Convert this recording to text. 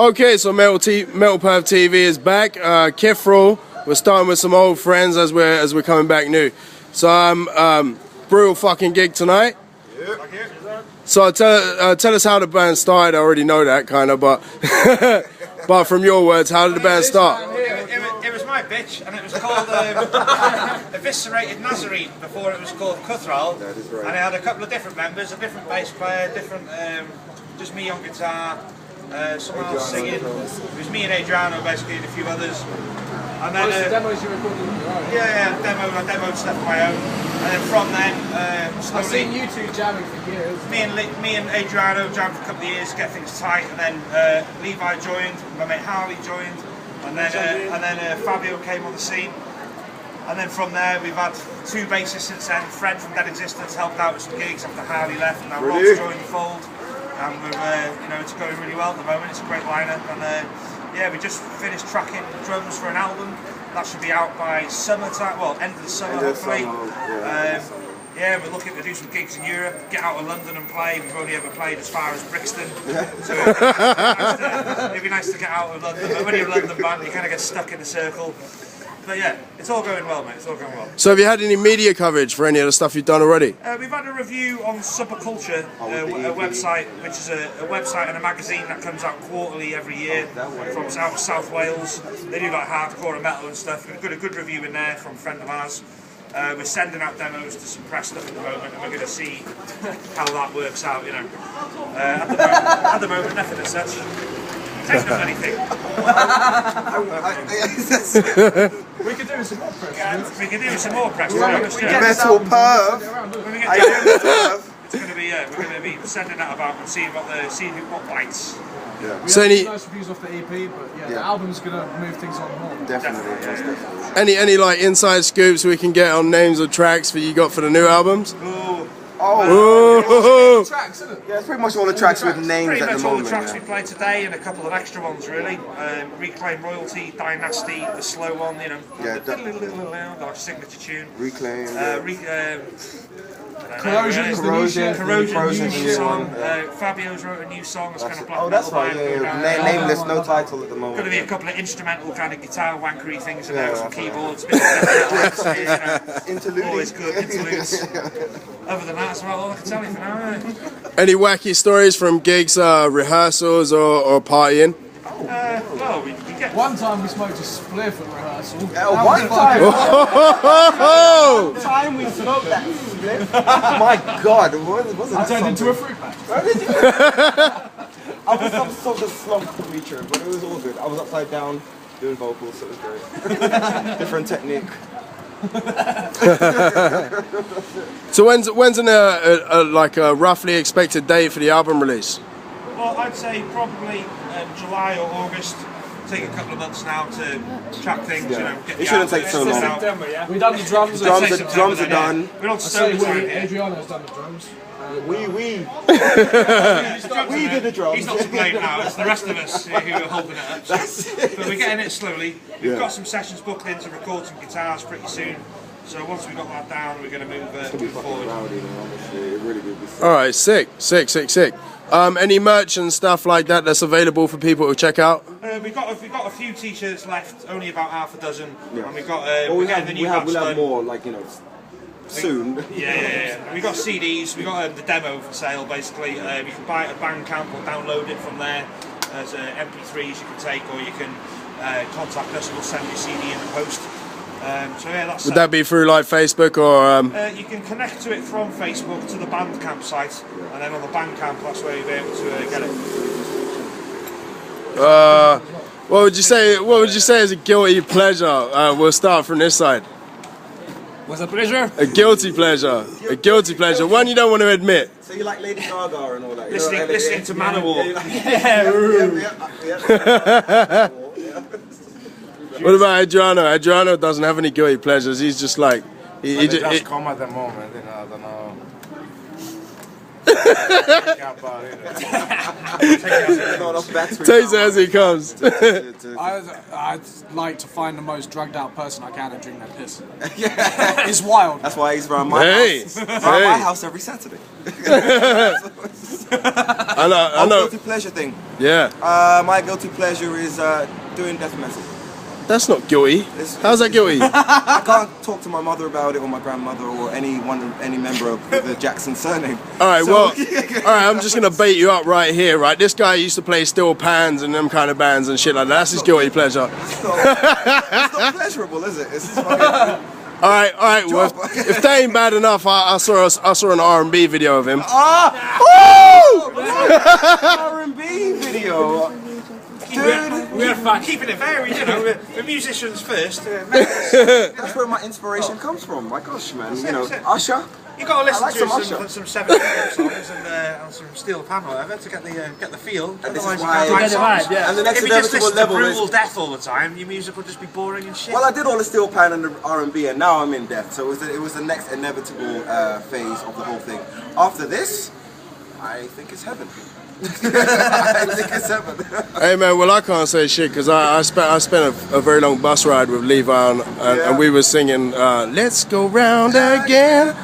Okay, so Metal Perv TV is back. Cythraul, we're starting with some old friends as we're coming back new. So brutal fucking gig tonight. Yep. So tell us how the band started. I already know that kind of, but but from your words, how did the band start? It was my bitch, and it was called Eviscerated Nazarene before it was called Cythraul. That is right. And it had a couple of different members, a different bass player, different just me on guitar, someone else singing. It was me and Adriano basically, and a few others. And then demos you recorded on your own? Yeah, I demoed stuff on my own. And then from then, slowly, I've seen you two jamming for years. Me and Adriano jammed for a couple of years to get things tight, and then Levi joined, my mate Harley joined, and then Fabio came on the scene. And then from there, we've had two bassists since then. Fred from Dead Existence helped out with some gigs after Harley left, and now Rob's joined the fold. And we're, it's going really well at the moment. It's a great lineup, and yeah, we just finished tracking drums for an album that should be out by summertime. Well, end of the summer, hopefully. Yeah, we're looking to do some gigs in Europe, get out of London and play. We've only ever played as far as Brixton, so it'd be nice to get out of London. But when you're a London band, you kind of get stuck in the circle. But yeah, it's all going well, mate. It's all going well. So have you had any media coverage for any of the stuff you've done already? We've had a review on Subculture, a website, which is a website and a magazine that comes out quarterly every year from South Wales. They do like hardcore and metal and stuff. We've got a good review in there from a friend of ours. We're sending out demos to some press stuff at the moment, and we're going to see how that works out. You know, at the moment, nothing as such. Take them anything. We could do some more press. We could do some more press. Metal Perv. When we get down, it's going to be we're going to be sending that about and seeing what bites. Yeah. We So had nice reviews off the EP, but yeah, the album's going to move things on more. Definitely. Any like inside scoops we can get on names of tracks that you got for the new albums? Tracks, isn't it? Yeah, it's pretty much all the tracks with names Pretty at the much all moment. the tracks we played today, and a couple of extra ones really. Reclaim Royalty, Dynasty, the slow one, you know. Yeah, our signature tune. Reclaim. Corrosion's a new song. Fabio's wrote a new song that's kind of black that's metal right. vibe. Nameless, no title at the moment. Going to be a couple of instrumental kind of guitar wankery things in there, some keyboards, Interludes. Always good interludes. Other than that, that's about all I can tell you for now. Any wacky stories from gigs, rehearsals, or partying? Well, we get One time we smoked a spliff at rehearsal. One time. Oh! Time we smoked that split. My God, what was it? I turned into a fruit bat. I was some sort of slump creature, but it was all good. I was upside down doing vocals, so it was great. Different technique. So when's like a roughly expected date for the album release? Well, I'd say probably July or August. Take a couple of months now to track things, you know. Get It shouldn't take so long. We've done the drums. Drums are done. We're not I say stoners around here. Adriano's done the drums. We did the drums. He's not to blame now, it's the rest of us who are holding it up. But we're getting it slowly. We've got some sessions booked in to record some guitars pretty soon. So once we've got that down, we're going to move forward. Alright, sick. Any merch and stuff like that that's available for people to check out? We've got a few t-shirts left, only about half a dozen. Yeah. And we've got We'll we'll have more, like, you know, soon. Yeah. We got CDs. We got the demo for sale. Basically, you can buy it at Bandcamp or download it from there as MP3s you can take, or you can contact us and we'll send you a CD in the post. So yeah, that's. Would that be through like Facebook or? You can connect to it from Facebook to the Bandcamp site, and then on the Bandcamp, that's where you'll be able to get it. What would you say is a guilty pleasure? We'll start from this side. What's a pleasure? A guilty pleasure. A guilty pleasure. One you don't want to admit. So you like Lady Gaga and all that? Listening to Manowar. What about Adriano? Adriano doesn't have any guilty pleasures. He's just like They just come at the moment, you know, I don't know. Takes it as he comes. I'd like to find the most drugged out person I can and drink their piss. It's wild. That's why he's around my house. My house every Saturday. I know. Guilty pleasure thing. Yeah. My guilty pleasure is doing death metal. That's not guilty. How's that guilty? I can't talk to my mother about it, or my grandmother, or any member of the Jackson surname. Alright, all right, I'm just gonna bait you up right here, right? This guy used to play steel pans and them kind of bands and shit like that. That's his guilty pleasure. It's not pleasurable, is it? It's just fucking... Alright, well, if that ain't bad enough, I saw an R&B video of him. R&B video. We're keeping it varied, you know. We're musicians first. That's where my inspiration comes from. My gosh, man. You know, Usher. You got to listen like to some 70s songs and some steel pan or whatever to get the feel. And this is Otherwise, why. you can't write songs. And the next if you just inevitable listen to level brutal is. death all the time, your music will just be boring and shit. Well, I did all the steel pan and the R&B, and now I'm in death. So it was the next inevitable phase of the whole thing. After this, I think it's heaven. I think it's heaven. Hey man, well I can't say shit because I spent a very long bus ride with Levi and we were singing "Let's Go Round Again."